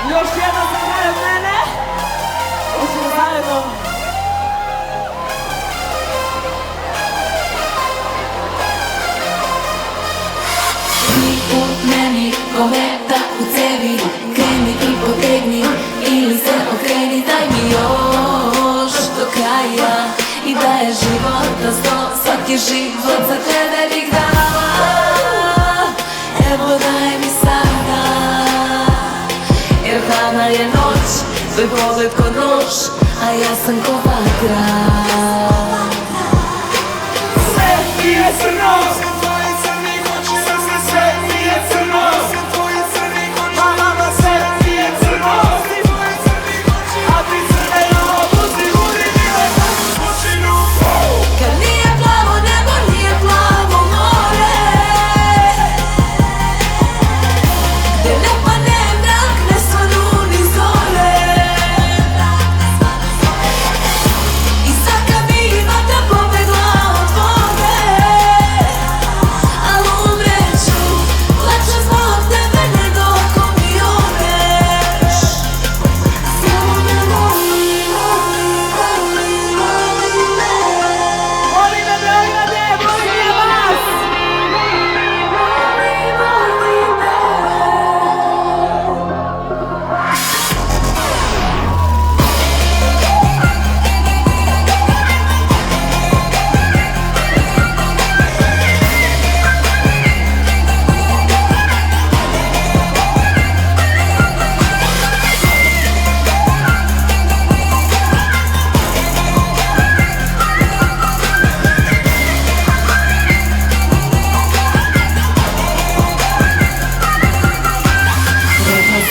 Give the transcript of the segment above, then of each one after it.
Još jedna za kraj od mene. Hoćemo zajedno. Ni u meni kometa u cevi, kreni i potegni ili se okreni, daj mi još do kraja i da je život na sto, svaki život za tebe bih dala. Evo daj mi sada, jer hladna je noć, tvoj pogled ko nož, a ja sam ko vatra. Sve mi je crno.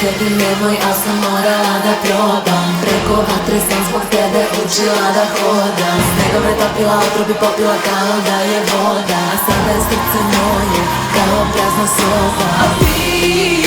Sebi nemoj, al sam morala da probam. Preko vatre sam zbog tebe učila da hodam. Snegom pretopila, otrobi popila kao da je voda. A sada je srce moje kao prazna soba. A ti